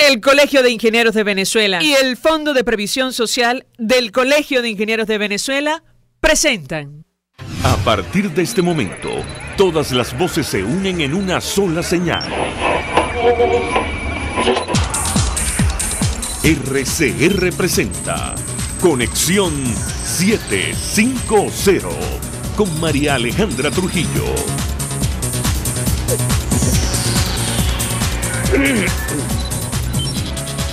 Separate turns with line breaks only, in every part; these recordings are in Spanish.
El Colegio de Ingenieros de Venezuela y el Fondo de Previsión Social del Colegio de Ingenieros de Venezuela presentan.
A partir de este momento, todas las voces se unen en una sola señal. RCR presenta Conexión 750 con María Alejandra Trujillo.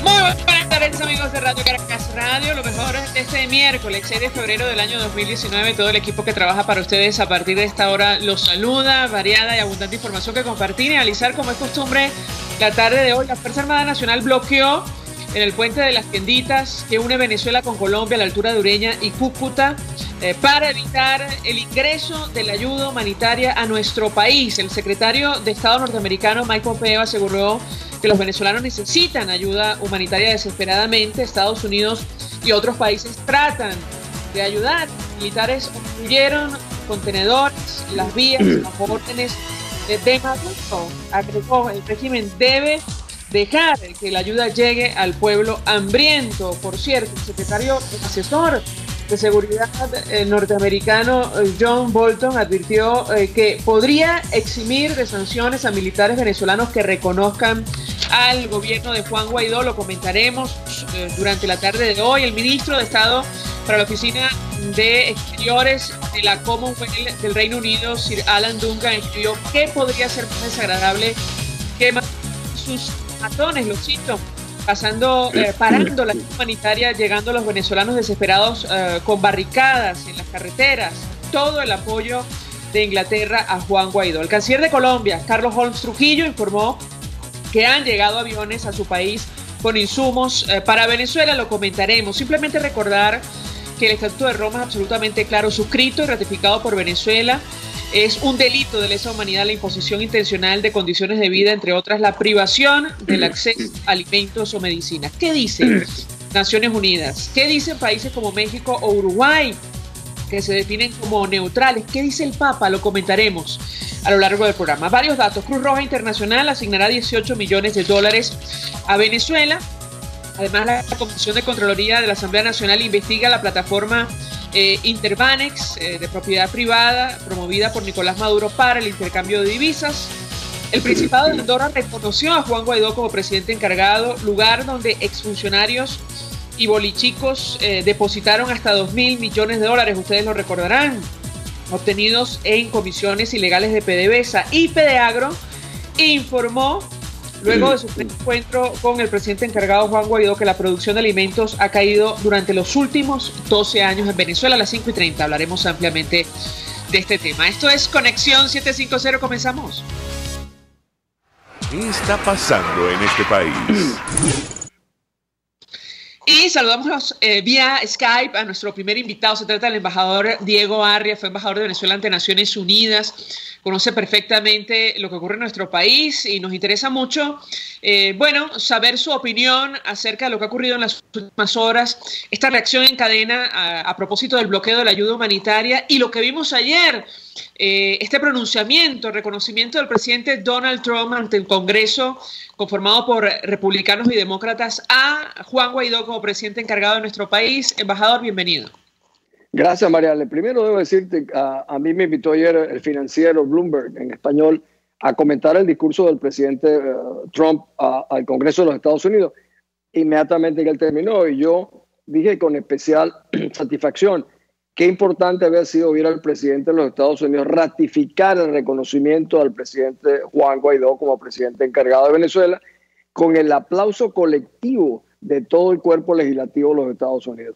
Muy buenas tardes, amigos de Radio Caracas Radio. Lo mejor es este miércoles 6 de febrero del año 2019. Todo el equipo que trabaja para ustedes a partir de esta hora los saluda. Variada y abundante información que compartir y analizar, como es costumbre, la tarde de hoy. La Fuerza Armada Nacional bloqueó en el puente de las Tienditas que une Venezuela con Colombia a la altura de Ureña y Cúcuta para evitar el ingreso de la ayuda humanitaria a nuestro país. El secretario de Estado norteamericano Mike Pompeo aseguró que los venezolanos necesitan ayuda humanitaria desesperadamente. Estados Unidos y otros países tratan de ayudar. Militares obstruyeron contenedores, las vías, las órdenes de Maduro. Agregó, el régimen debe dejar que la ayuda llegue al pueblo hambriento. Por cierto, el secretario asesor de seguridad norteamericano John Bolton advirtió que podría eximir de sanciones a militares venezolanos que reconozcan al gobierno de Juan Guaidó. Lo comentaremos durante la tarde de hoy. El ministro de Estado para la Oficina de Exteriores de la Commonwealth del Reino Unido, Sir Alan Duncan, escribió que podría ser más desagradable que sus matones, lo cito, parando la humanitaria, llegando a los venezolanos desesperados con barricadas en las carreteras. Todo el apoyo de Inglaterra a Juan Guaidó. El canciller de Colombia, Carlos Holmes Trujillo, informó que han llegado aviones a su país con insumos para Venezuela. Lo comentaremos. Simplemente recordar que el Estatuto de Roma es absolutamente claro, suscrito y ratificado por Venezuela. Es un delito de lesa humanidad la imposición intencional de condiciones de vida, entre otras la privación del acceso a alimentos o medicinas. ¿Qué dice Naciones Unidas? ¿Qué dicen países como México o Uruguay, que se definen como neutrales? ¿Qué dice el Papa? Lo comentaremos a lo largo del programa. Varios datos. Cruz Roja Internacional asignará $18 millones a Venezuela. Además, la Comisión de Contraloría de la Asamblea Nacional investiga la plataforma Interbanex de propiedad privada promovida por Nicolás Maduro para el intercambio de divisas. El Principado de Andorra reconoció a Juan Guaidó como presidente encargado, lugar donde exfuncionarios y bolichicos depositaron hasta $2.000 millones. Ustedes lo recordarán, obtenidos en comisiones ilegales de PDVSA. Y Pedeagro informó, luego de su encuentro con el presidente encargado Juan Guaidó, que la producción de alimentos ha caído durante los últimos 12 años en Venezuela. A las 5:30 hablaremos ampliamente de este tema. Esto es Conexión 750, comenzamos.
¿Qué está pasando en este país?
Y saludamos vía Skype a nuestro primer invitado. Se trata del embajador Diego Arria, fue embajador de Venezuela ante Naciones Unidas, conoce perfectamente lo que ocurre en nuestro país y nos interesa mucho, saber su opinión acerca de lo que ha ocurrido en las últimas horas, esta reacción en cadena a propósito del bloqueo de la ayuda humanitaria y lo que vimos ayer, este pronunciamiento, reconocimiento del presidente Donald Trump ante el Congreso, conformado por republicanos y demócratas, a Juan Guaidó como presidente encargado de nuestro país. Embajador, bienvenido.
Gracias, Mariale. Primero debo decirte, a mí me invitó ayer el financiero Bloomberg en español a comentar el discurso del presidente Trump al Congreso de los Estados Unidos. Inmediatamente que él terminó, y yo dije con especial satisfacción qué importante había sido ver al presidente de los Estados Unidos ratificar el reconocimiento al presidente Juan Guaidó como presidente encargado de Venezuela con el aplauso colectivo de todo el cuerpo legislativo de los Estados Unidos.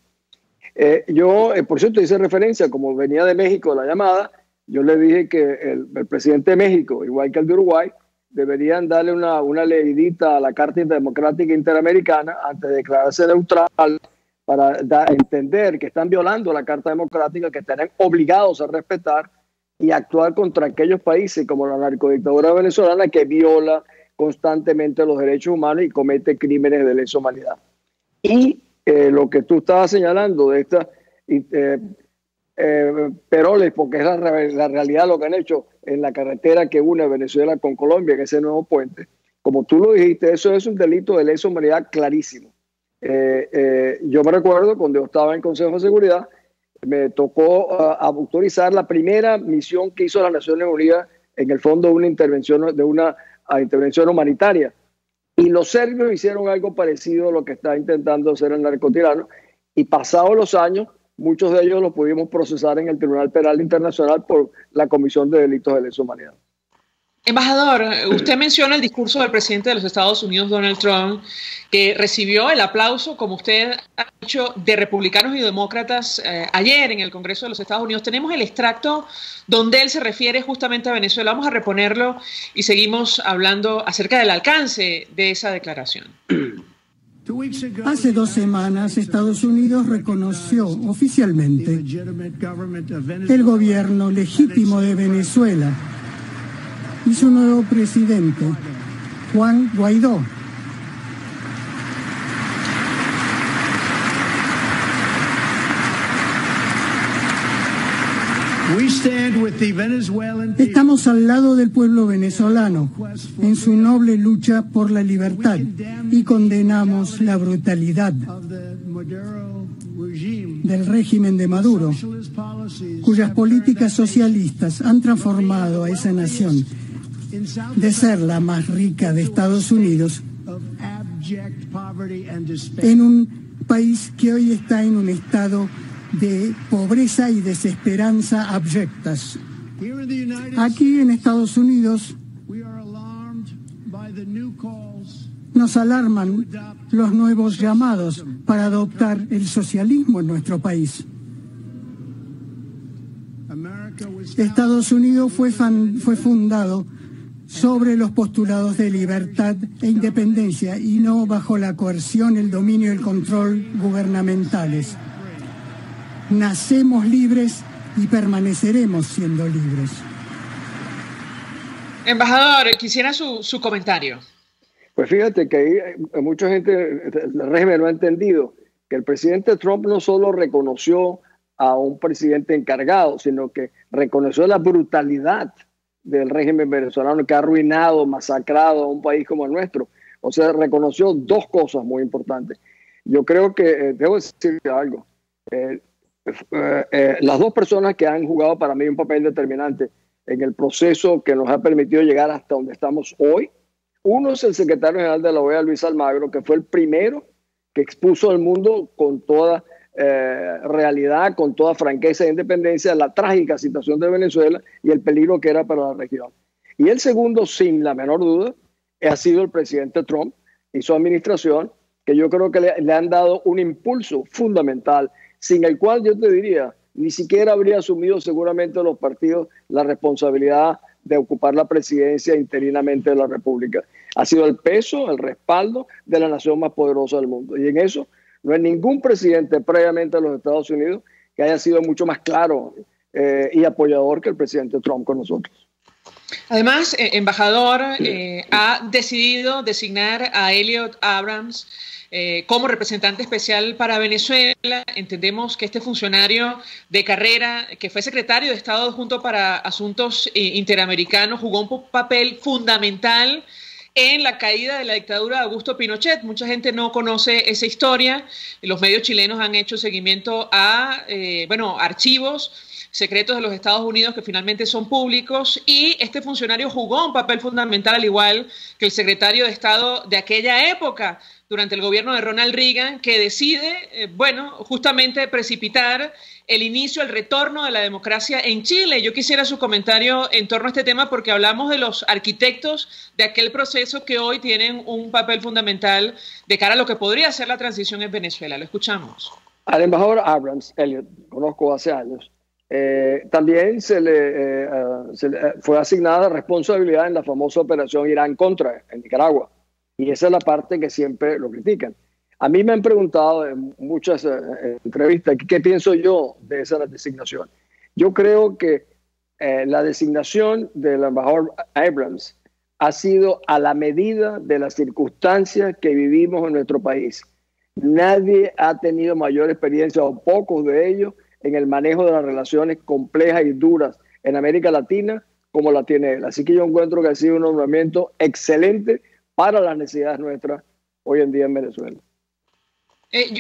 Yo, por cierto, hice referencia, como venía de México la llamada, yo le dije que el presidente de México, igual que el de Uruguay, deberían darle una leidita a la Carta Democrática Interamericana antes de declararse neutral, para entender que están violando la Carta Democrática, que estarán obligados a respetar y actuar contra aquellos países como la narcodictadura venezolana, que viola constantemente los derechos humanos y comete crímenes de lesa humanidad. Y lo que tú estabas señalando de estas peroles, porque es la realidad lo que han hecho en la carretera que une Venezuela con Colombia, que es ese nuevo puente, como tú lo dijiste, eso es un delito de lesa humanidad clarísimo. Yo me recuerdo cuando yo estaba en Consejo de Seguridad, me tocó autorizar la primera misión que hizo las Naciones Unidas en el fondo de una intervención humanitaria. Y los serbios hicieron algo parecido a lo que está intentando hacer el narcotirano. Y pasados los años, muchos de ellos los pudimos procesar en el Tribunal Penal Internacional por la comisión de delitos de lesa humanidad.
Embajador, usted menciona el discurso del presidente de los Estados Unidos, Donald Trump, que recibió el aplauso, como usted ha dicho, de republicanos y demócratas ayer en el Congreso de los Estados Unidos. Tenemos el extracto donde él se refiere justamente a Venezuela. Vamos a reponerlo y seguimos hablando acerca del alcance de esa declaración.
Hace 2 semanas, Estados Unidos reconoció oficialmente el gobierno legítimo de Venezuela y su nuevo presidente, Juan Guaidó. Estamos al lado del pueblo venezolano en su noble lucha por la libertad y condenamos la brutalidad del régimen de Maduro, cuyas políticas socialistas han transformado a esa nación de ser la más rica de Estados Unidos en un país que hoy está en un estado de pobreza y desesperanza abyectas. Aquí en Estados Unidos nos alarman los nuevos llamados para adoptar el socialismo en nuestro país. Estados Unidos fue fundado sobre los postulados de libertad e independencia y no bajo la coerción, el dominio y el control gubernamentales. Nacemos libres y permaneceremos siendo libres.
Embajador, quisiera su comentario.
Pues fíjate que ahí mucha gente del régimen no ha entendido que el presidente Trump no solo reconoció a un presidente encargado, sino que reconoció la brutalidad del régimen venezolano que ha arruinado, masacrado a un país como el nuestro. O sea, reconoció 2 cosas muy importantes. Yo creo que, debo decir algo, las 2 personas que han jugado para mí un papel determinante en el proceso que nos ha permitido llegar hasta donde estamos hoy, uno es el secretario general de la OEA, Luis Almagro, que fue el primero que expuso al mundo con toda realidad, con toda franqueza e independencia, la trágica situación de Venezuela y el peligro que era para la región. Y el segundo, sin la menor duda, ha sido el presidente Trump y su administración, que yo creo que le han dado un impulso fundamental, sin el cual yo te diría, ni siquiera habría asumido seguramente los partidos la responsabilidad de ocupar la presidencia interinamente de la República. Ha sido el peso, el respaldo de la nación más poderosa del mundo. Y en eso no hay ningún presidente previamente a los Estados Unidos que haya sido mucho más claro y apoyador que el presidente Trump con nosotros.
Además, embajador, ha decidido designar a Elliot Abrams como representante especial para Venezuela. Entendemos que este funcionario de carrera, que fue secretario de Estado adjunto para Asuntos Interamericanos, jugó un papel fundamental en la caída de la dictadura de Augusto Pinochet. Mucha gente no conoce esa historia. Los medios chilenos han hecho seguimiento a archivos secretos de los Estados Unidos que finalmente son públicos, y este funcionario jugó un papel fundamental, al igual que el secretario de Estado de aquella época, durante el gobierno de Ronald Reagan, que decide, justamente precipitar el inicio, el retorno de la democracia en Chile. Yo quisiera su comentario en torno a este tema, porque hablamos de los arquitectos de aquel proceso que hoy tienen un papel fundamental de cara a lo que podría ser la transición en Venezuela. Lo escuchamos.
Al embajador Abrams, Elliot, conozco hace años, también se le fue asignada responsabilidad en la famosa operación Irán-Contra en Nicaragua. Y esa es la parte que siempre lo critican. A mí me han preguntado en muchas entrevistas qué pienso yo de esa designación. Yo creo que la designación del embajador Abrams ha sido a la medida de las circunstancias que vivimos en nuestro país. Nadie ha tenido mayor experiencia, o pocos de ellos, en el manejo de las relaciones complejas y duras en América Latina como la tiene él. Así que yo encuentro que ha sido un nombramiento excelente para las necesidades nuestras hoy en día en Venezuela.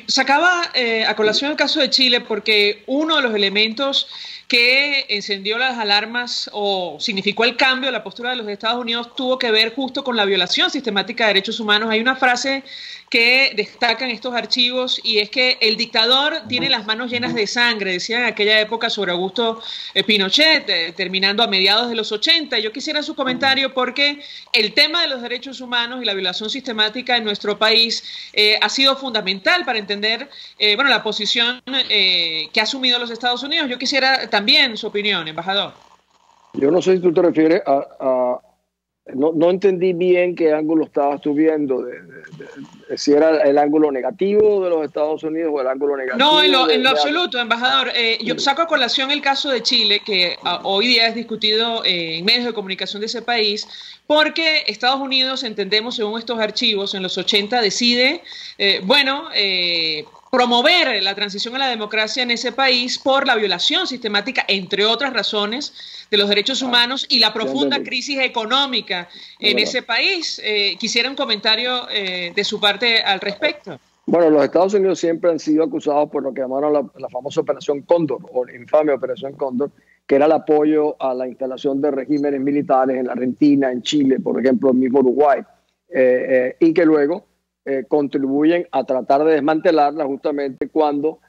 Sacaba a colación el caso de Chile porque uno de los elementos que encendió las alarmas o significó el cambio de la postura de los Estados Unidos tuvo que ver justo con la violación sistemática de derechos humanos. Hay una frase que destacan estos archivos y es que el dictador tiene las manos llenas de sangre, decían en aquella época sobre Augusto Pinochet, terminando a mediados de los 80. Yo quisiera su comentario porque el tema de los derechos humanos y la violación sistemática en nuestro país ha sido fundamental para entender la posición que ha asumido los Estados Unidos. Yo quisiera también su opinión, embajador.
Yo no sé si tú te refieres no entendí bien qué ángulo estabas tú viendo, si era el ángulo negativo de los Estados Unidos o el ángulo negativo.
No, en lo absoluto, embajador. Yo saco a colación el caso de Chile, que hoy día es discutido en medios de comunicación de ese país, porque Estados Unidos, entendemos según estos archivos, en los 80 decide, promover la transición a la democracia en ese país por la violación sistemática, entre otras razones, de los derechos humanos y la profunda crisis económica en ese país. Quisiera un comentario de su parte al respecto.
Bueno, los Estados Unidos siempre han sido acusados por lo que llamaron la famosa Operación Cóndor, o la infame Operación Cóndor, que era el apoyo a la instalación de regímenes militares en la Argentina, en Chile, por ejemplo, en mismo Uruguay, y que luego contribuyen a tratar de desmantelarla justamente cuando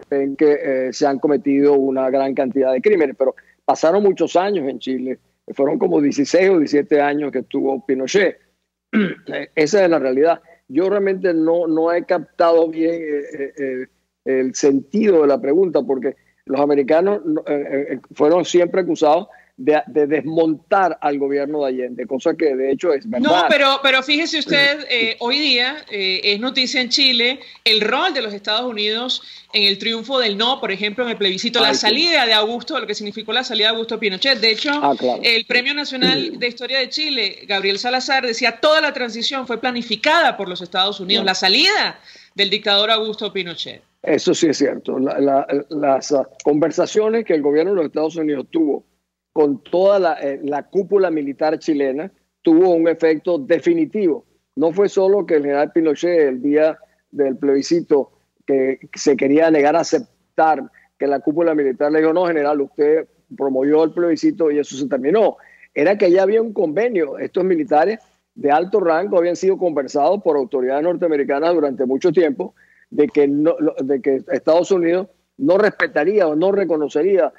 ven que se han cometido una gran cantidad de crímenes. Pero pasaron muchos años en Chile, fueron como 16 o 17 años que estuvo Pinochet. Esa es la realidad. Yo realmente no he captado bien el sentido de la pregunta, porque los americanos fueron siempre acusados de desmontar al gobierno de Allende, cosa que de hecho es verdad.
No, pero fíjese usted, hoy día es noticia en Chile el rol de los Estados Unidos en el triunfo del no, por ejemplo, en el plebiscito, la salida de Augusto, lo que significó la salida de Augusto Pinochet. De hecho, claro, el Premio Nacional de Historia de Chile, Gabriel Salazar, decía toda la transición fue planificada por los Estados Unidos, la salida del dictador Augusto Pinochet.
Eso sí es cierto. Las conversaciones que el gobierno de los Estados Unidos tuvo con toda la cúpula militar chilena tuvo un efecto definitivo. No fue solo que el general Pinochet, el día del plebiscito, que se quería negar a aceptar, que la cúpula militar le dijo, no, general, usted promovió el plebiscito y eso se terminó. Era que ya había un convenio. Estos militares de alto rango habían sido conversados por autoridades norteamericanas durante mucho tiempo de que Estados Unidos no respetaría o no reconocería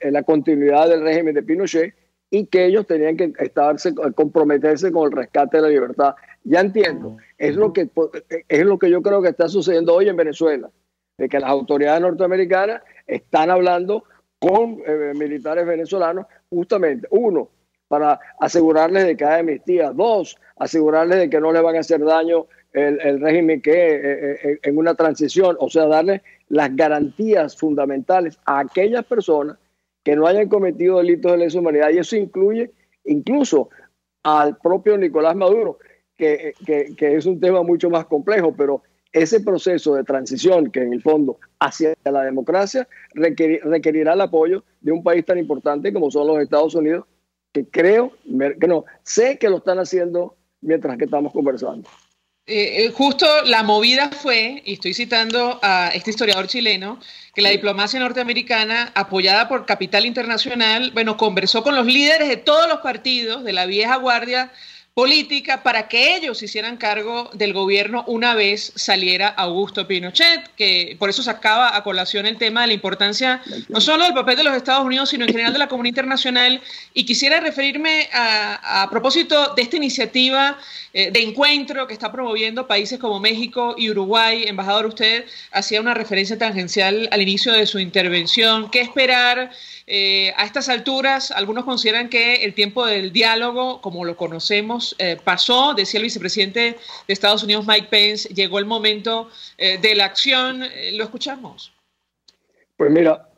la continuidad del régimen de Pinochet y que ellos tenían que comprometerse con el rescate de la libertad. Ya entiendo, es lo que yo creo que está sucediendo hoy en Venezuela, de que las autoridades norteamericanas están hablando con militares venezolanos justamente, uno, para asegurarles de que hay amnistía, dos, asegurarles de que no les van a hacer daño el régimen que en una transición, o sea, darle las garantías fundamentales a aquellas personas que no hayan cometido delitos de lesa humanidad, y eso incluye incluso al propio Nicolás Maduro, que es un tema mucho más complejo, pero ese proceso de transición que en el fondo hacia la democracia requerirá el apoyo de un país tan importante como son los Estados Unidos, que sé que lo están haciendo mientras que estamos conversando.
Justo la movida fue, y estoy citando a este historiador chileno, que la diplomacia norteamericana, apoyada por capital internacional, conversó con los líderes de todos los partidos de la vieja guardia política para que ellos hicieran cargo del gobierno una vez saliera Augusto Pinochet, que por eso sacaba a colación el tema de la importancia no solo del papel de los Estados Unidos, sino en general de la comunidad internacional. Y quisiera referirme a propósito de esta iniciativa de encuentro que está promoviendo países como México y Uruguay. Embajador, usted hacía una referencia tangencial al inicio de su intervención. ¿Qué esperar? A estas alturas, algunos consideran que el tiempo del diálogo, como lo conocemos, pasó. Decía el vicepresidente de Estados Unidos, Mike Pence, llegó el momento de la acción. ¿Lo escuchamos?
Pues mira,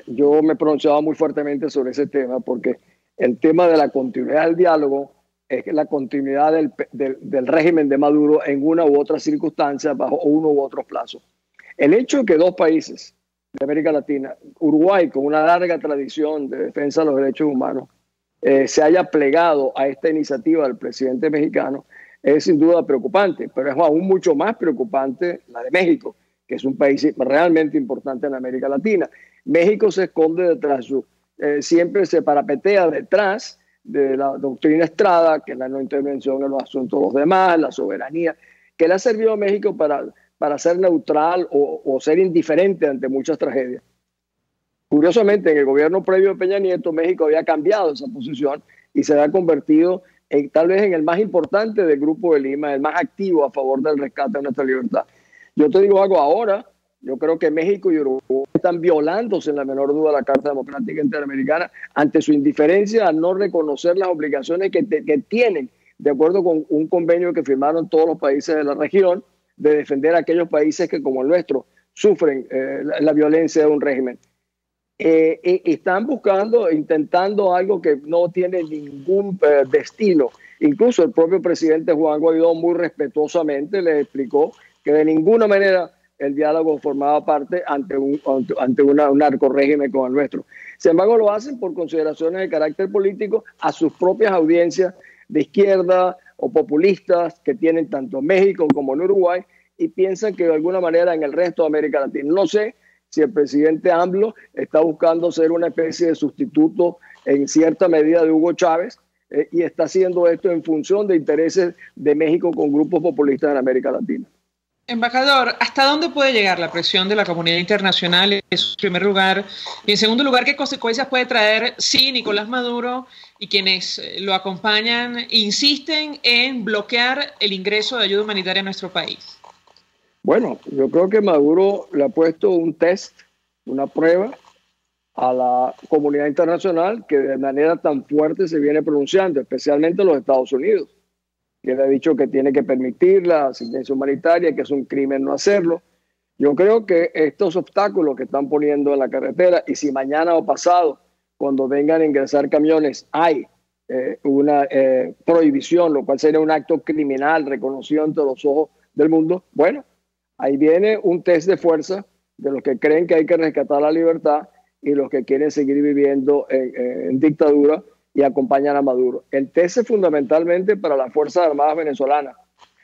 yo me pronunciaba muy fuertemente sobre ese tema porque el tema de la continuidad del diálogo es la continuidad del régimen de Maduro en una u otra circunstancia bajo uno u otro plazo. El hecho de que dos países de América Latina, Uruguay con una larga tradición de defensa de los derechos humanos se haya plegado a esta iniciativa del presidente mexicano es sin duda preocupante, pero es aún mucho más preocupante la de México, que es un país realmente importante en América Latina. México se esconde detrás, siempre se parapetea detrás de la doctrina Estrada, que es la no intervención en los asuntos de los demás, la soberanía, que le ha servido a México para ser neutral o ser indiferente ante muchas tragedias. Curiosamente, en el gobierno previo de Peña Nieto, México había cambiado esa posición y se había convertido tal vez en el más importante del Grupo de Lima, el más activo a favor del rescate de nuestra libertad. Yo te digo algo ahora, yo creo que México y Uruguay están violándose en la menor duda la Carta Democrática Interamericana ante su indiferencia a no reconocer las obligaciones que tienen, de acuerdo con un convenio que firmaron todos los países de la región, de defender a aquellos países que, como el nuestro, sufren la violencia de un régimen. Están intentando algo que no tiene ningún destino. Incluso el propio presidente Juan Guaidó muy respetuosamente le explicó que de ninguna manera el diálogo formaba parte ante un narcorrégimen como el nuestro. Sin embargo, lo hacen por consideraciones de carácter político a sus propias audiencias de izquierda o populistas que tienen tanto en México como en Uruguay, y piensan que de alguna manera en el resto de América Latina. No sé si el presidente AMLO está buscando ser una especie de sustituto en cierta medida de Hugo Chávez, y está haciendo esto en función de intereses de México con grupos populistas en América Latina.
Embajador, ¿hasta dónde puede llegar la presión de la comunidad internacional en primer lugar? Y en segundo lugar, ¿qué consecuencias puede traer si Nicolás Maduro y quienes lo acompañan insisten en bloquear el ingreso de ayuda humanitaria a nuestro país?
Bueno, yo creo que Maduro le ha puesto un test, una prueba a la comunidad internacional que de manera tan fuerte se viene pronunciando, especialmente los Estados Unidos, que le ha dicho que tiene que permitir la asistencia humanitaria, que es un crimen no hacerlo. Yo creo que estos obstáculos que están poniendo en la carretera, y si mañana o pasado, cuando vengan a ingresar camiones, hay una prohibición, lo cual sería un acto criminal reconocido ante los ojos del mundo, bueno, ahí viene un test de fuerza de los que creen que hay que rescatar la libertad y los que quieren seguir viviendo en dictadura y acompañan a Maduro. El test es fundamentalmente para las Fuerzas Armadas venezolanas,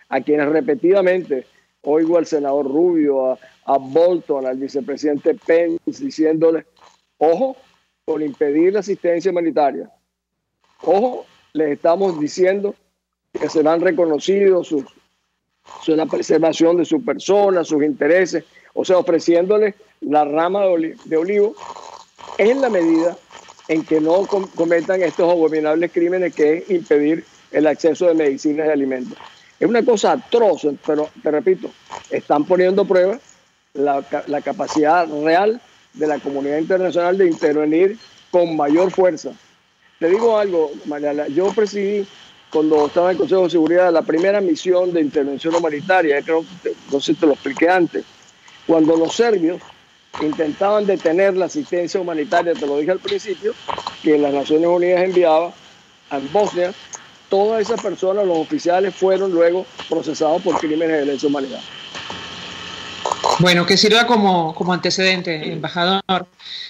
a quienes repetidamente oigo al senador Rubio, a Bolton, al vicepresidente Pence, diciéndole, ojo con impedir la asistencia humanitaria. Ojo, les estamos diciendo que serán reconocidos la preservación de su persona, sus intereses, o sea, ofreciéndoles la rama de olivo en la medida en que no cometan estos abominables crímenes que es impedir el acceso de medicinas y alimentos. Es una cosa atroz, pero te repito, están poniendo a prueba la capacidad real de la comunidad internacional de intervenir con mayor fuerza. Te digo algo, Mariela, yo presidí cuando estaba en el Consejo de Seguridad la primera misión de intervención humanitaria, creo, no sé si te lo expliqué antes, cuando los serbios intentaban detener la asistencia humanitaria, te lo dije al principio, que las Naciones Unidas enviaba a Bosnia, todas esas personas, los oficiales, fueron luego procesados por crímenes de lesa humanidad.
Bueno, que sirva como antecedente, embajador.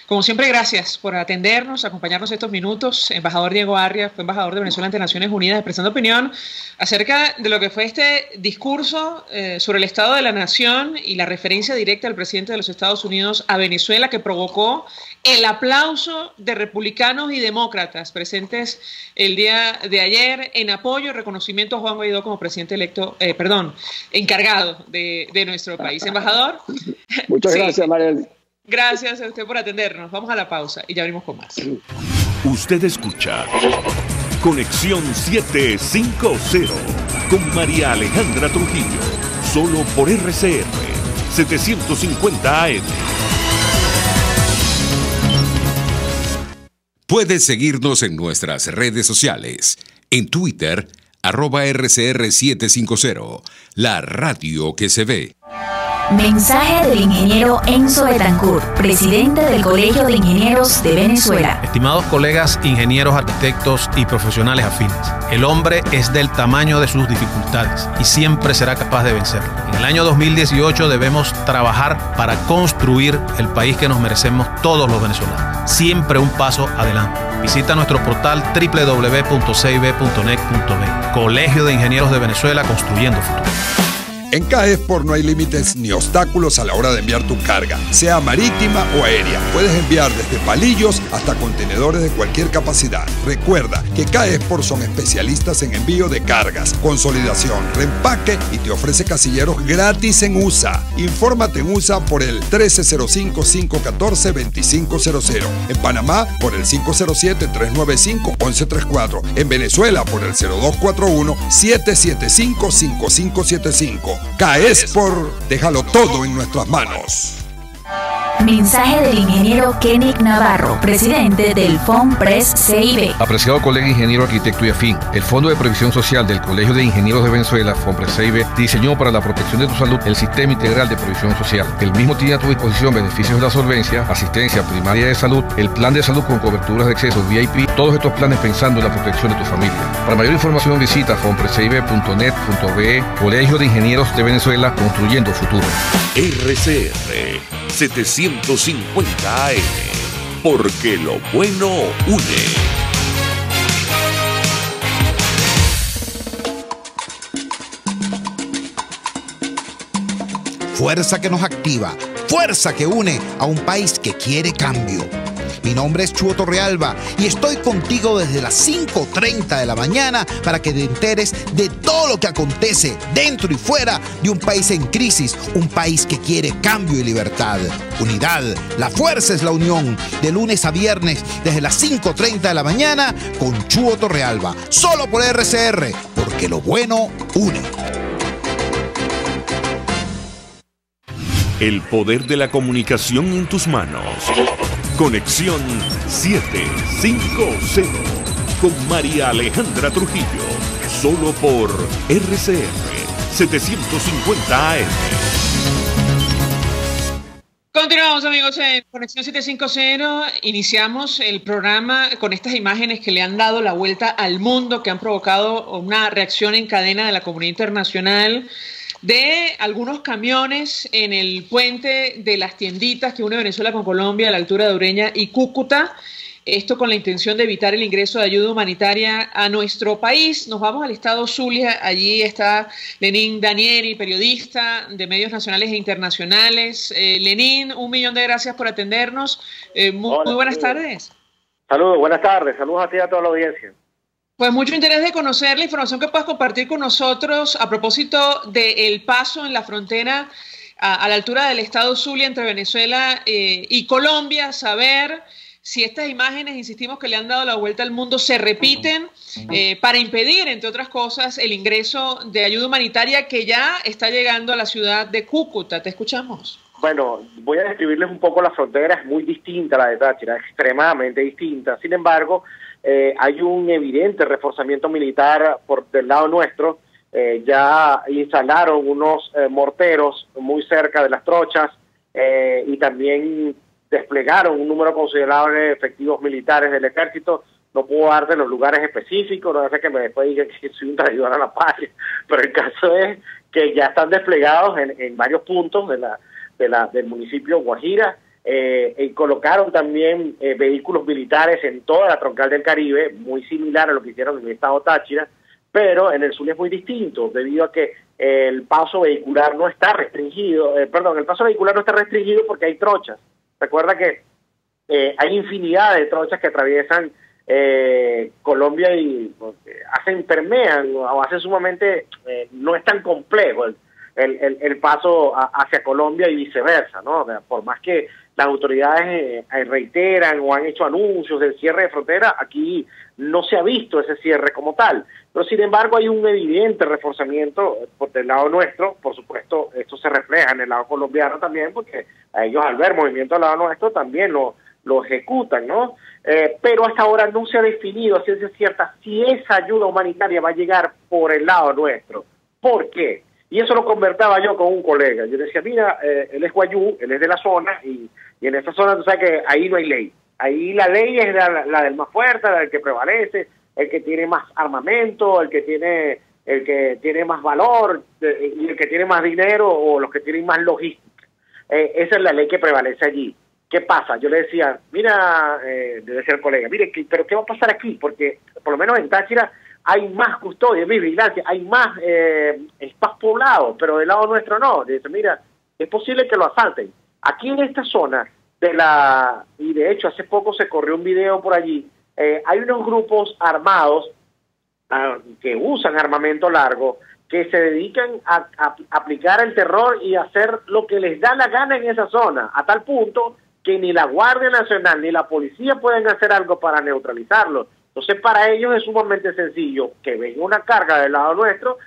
Como siempre, gracias por atendernos, acompañarnos estos minutos. Embajador Diego Arias fue embajador de Venezuela ante Naciones Unidas, expresando opinión acerca de lo que fue este discurso sobre el Estado de la Nación y la referencia directa al presidente de los Estados Unidos a Venezuela, que provocó el aplauso de republicanos y demócratas presentes el día de ayer en apoyo y reconocimiento a Juan Guaidó como presidente electo, encargado de nuestro país. Embajador.
Muchas gracias, Mariel.
Gracias a usted por atendernos. Vamos a la pausa y ya venimos con más.
Usted escucha Conexión 750 con María Alejandra Trujillo, solo por RCR 750 AM.
Puedes seguirnos en nuestras redes sociales. En Twitter, @RCR750, la radio que se ve.
Mensaje del ingeniero Enzo Betancourt, presidente del Colegio de Ingenieros de Venezuela.
Estimados colegas ingenieros, arquitectos y profesionales afines, el hombre es del tamaño de sus dificultades y siempre será capaz de vencerlo. En el año 2018 debemos trabajar para construir el país que nos merecemos todos los venezolanos. Siempre un paso adelante. Visita nuestro portal www.cib.net.be. Colegio de Ingenieros de Venezuela, construyendo futuro.
En CAESPOR no hay límites ni obstáculos a la hora de enviar tu carga, sea marítima o aérea. Puedes enviar desde palillos hasta contenedores de cualquier capacidad. Recuerda que CAESPOR son especialistas en envío de cargas, consolidación, reempaque y te ofrece casilleros gratis en USA. Infórmate en USA por el 1305-514-2500. En Panamá por el 507-395-1134. En Venezuela por el 0241-775-5575. CAESPOR, déjalo todo en nuestras manos.
Mensaje del ingeniero Kenick Navarro, presidente del FONPRES CIB.
Apreciado colega ingeniero, arquitecto y afín, el Fondo de Previsión Social del Colegio de Ingenieros de Venezuela, FONPRES CIB, diseñó para la protección de tu salud el Sistema Integral de Previsión Social. El mismo tiene a tu disposición beneficios de la solvencia, asistencia primaria de salud, el plan de salud con coberturas de acceso VIP, todos estos planes pensando en la protección de tu familia. Para mayor información visita fonprescib.net.be. Colegio de Ingenieros de Venezuela, construyendo futuro.
RCR 750 AM, porque lo bueno une.
Fuerza que nos activa, fuerza que une a un país que quiere cambio. Mi nombre es Chuo Torrealba y estoy contigo desde las 5:30 de la mañana para que te enteres de todo lo que acontece dentro y fuera de un país en crisis, un país que quiere cambio y libertad. Unidad, la fuerza es la unión, de lunes a viernes desde las 5:30 de la mañana con Chuo Torrealba, solo por RCR, porque lo bueno une.
El poder de la comunicación en tus manos. Conexión 750 con María Alejandra Trujillo. Solo por RCR 750 AM.
Continuamos, amigos, en Conexión 750. Iniciamos el programa con estas imágenes que le han dado la vuelta al mundo, que han provocado una reacción en cadena de la comunidad internacional, de algunos camiones en el puente de las tienditas que une Venezuela con Colombia a la altura de Ureña y Cúcuta. Esto con la intención de evitar el ingreso de ayuda humanitaria a nuestro país. Nos vamos al estado Zulia. Allí está Lenín Danieri, periodista de medios nacionales e internacionales. Lenín, 1.000.000 de gracias por atendernos. Muy buenas tardes.
Saludos, buenas tardes. Saludos a ti y a toda la audiencia.
Pues mucho interés de conocer la información que puedas compartir con nosotros a propósito del paso en la frontera a la altura del estado Zulia entre Venezuela y Colombia, saber si estas imágenes, insistimos, que le han dado la vuelta al mundo se repiten para impedir, entre otras cosas, el ingreso de ayuda humanitaria que ya está llegando a la ciudad de Cúcuta. Te escuchamos.
Bueno, voy a describirles un poco la frontera. Es muy distinta a la de Táchira, extremadamente distinta. Sin embargo, hay un evidente reforzamiento militar por del lado nuestro. Ya instalaron unos morteros muy cerca de las trochas y también desplegaron un número considerable de efectivos militares del ejército. No puedo dar de los lugares específicos, no sé que me después digan que soy un traidor a la patria, pero el caso es que ya están desplegados en varios puntos del municipio Guajira. Colocaron también vehículos militares en toda la troncal del Caribe, muy similar a lo que hicieron en el estado Táchira, pero en el sur es muy distinto, debido a que el paso vehicular no está restringido, el paso vehicular no está restringido porque hay trochas. Recuerda que hay infinidad de trochas que atraviesan Colombia y permean o hacen sumamente, no es tan complejo el paso hacia Colombia y viceversa, ¿no? Por más que las autoridades reiteran o han hecho anuncios del cierre de frontera, aquí no se ha visto ese cierre como tal. Pero sin embargo hay un evidente reforzamiento por del lado nuestro. Por supuesto, esto se refleja en el lado colombiano también, porque a ellos al ver movimiento al lado nuestro también lo ejecutan, ¿no? Pero hasta ahora no se ha definido a ciencia cierta si esa ayuda humanitaria va a llegar por el lado nuestro. ¿Por qué? Y eso lo conversaba yo con un colega. Yo decía, mira, él es guayú, él es de la zona, y en esa zona tú sabes que ahí no hay ley. Ahí la ley es la del más fuerte, la del que prevalece, el que tiene más armamento, el que tiene más valor, y el que tiene más dinero, o los que tienen más logística. Esa es la ley que prevalece allí. ¿Qué pasa? Yo le decía, mira, le decía al colega, mire, pero ¿qué va a pasar aquí? Porque por lo menos en Táchira hay más custodia, vigilancia, hay más espacio poblado, pero del lado nuestro no. Dice, mira, es posible que lo asalten. Aquí en esta zona y de hecho hace poco se corrió un video por allí, hay unos grupos armados que usan armamento largo, que se dedican a aplicar el terror y hacer lo que les da la gana en esa zona, a tal punto que ni la Guardia Nacional ni la policía pueden hacer algo para neutralizarlo. Entonces, para ellos es sumamente sencillo que venga una carga del lado nuestro,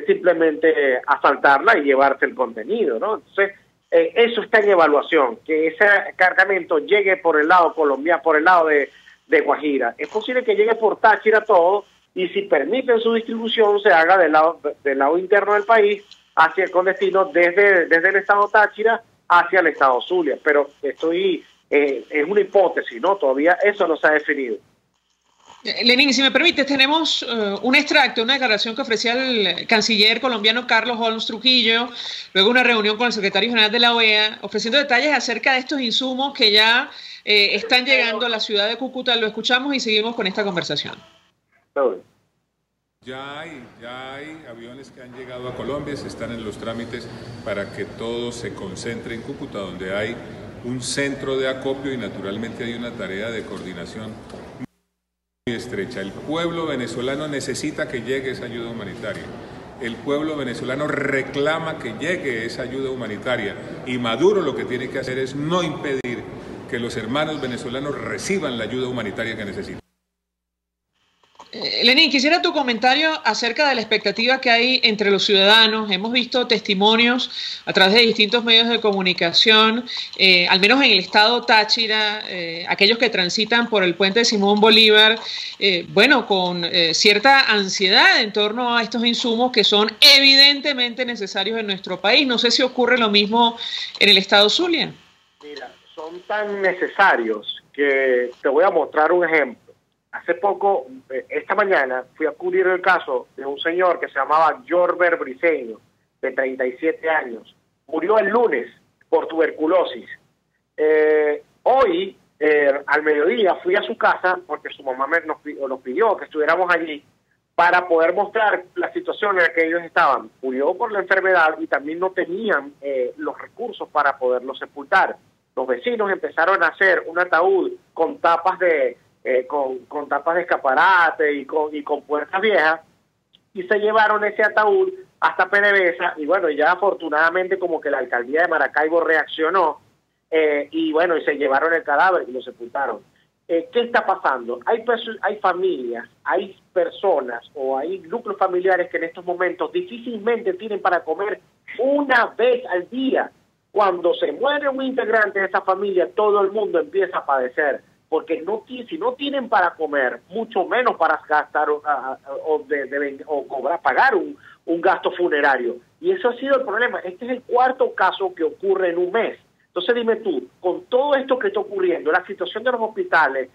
simplemente asaltarla y llevarse el contenido, ¿no? Entonces, eso está en evaluación, que ese cargamento llegue por el lado colombiano, por el lado de Guajira. Es posible que llegue por Táchira todo, y si permiten su distribución, se haga del lado interno del país, con destino desde el estado Táchira hacia el estado Zulia. Pero es una hipótesis, ¿no? Todavía eso no se ha definido.
Lenín, si me permites, tenemos un extracto, una declaración que ofrecía el canciller colombiano Carlos Holmes Trujillo, luego una reunión con el secretario general de la OEA, ofreciendo detalles acerca de estos insumos que ya están llegando a la ciudad de Cúcuta. Lo escuchamos y seguimos con esta conversación.
Ya hay aviones que han llegado a Colombia, se están en los trámites para que todo se concentre en Cúcuta, donde hay un centro de acopio y naturalmente hay una tarea de coordinación muy estrecha. El pueblo venezolano necesita que llegue esa ayuda humanitaria. El pueblo venezolano reclama que llegue esa ayuda humanitaria y Maduro lo que tiene que hacer es no impedir que los hermanos venezolanos reciban la ayuda humanitaria que necesitan.
Lenín, quisiera tu comentario acerca de la expectativa que hay entre los ciudadanos. Hemos visto testimonios a través de distintos medios de comunicación, al menos en el estado Táchira, aquellos que transitan por el puente de Simón Bolívar, con cierta ansiedad en torno a estos insumos que son evidentemente necesarios en nuestro país. No sé si ocurre lo mismo en el estado Zulia.
Mira, son tan necesarios que te voy a mostrar un ejemplo. Hace poco, esta mañana, fui a cubrir el caso de un señor que se llamaba Jorber Briceño, de 37 años. Murió el lunes por tuberculosis. Hoy, al mediodía, fui a su casa porque su mamá nos pidió que estuviéramos allí para poder mostrar la situación en la que ellos estaban. Murió por la enfermedad y también no tenían los recursos para poderlo sepultar. Los vecinos empezaron a hacer un ataúd con tapas de escaparate y con puertas viejas, y se llevaron ese ataúd hasta PDVSA, y bueno, ya afortunadamente como que la alcaldía de Maracaibo reaccionó, y se llevaron el cadáver y lo sepultaron. ¿Qué está pasando? Hay familias, hay personas o hay núcleos familiares que en estos momentos difícilmente tienen para comer una vez al día. Cuando se muere un integrante de esa familia, todo el mundo empieza a padecer, porque si no tienen para comer, mucho menos para gastar pagar un gasto funerario. Y eso ha sido el problema. Este es el cuarto caso que ocurre en un mes. Entonces dime tú, con todo esto que está ocurriendo, la situación de los hospitales,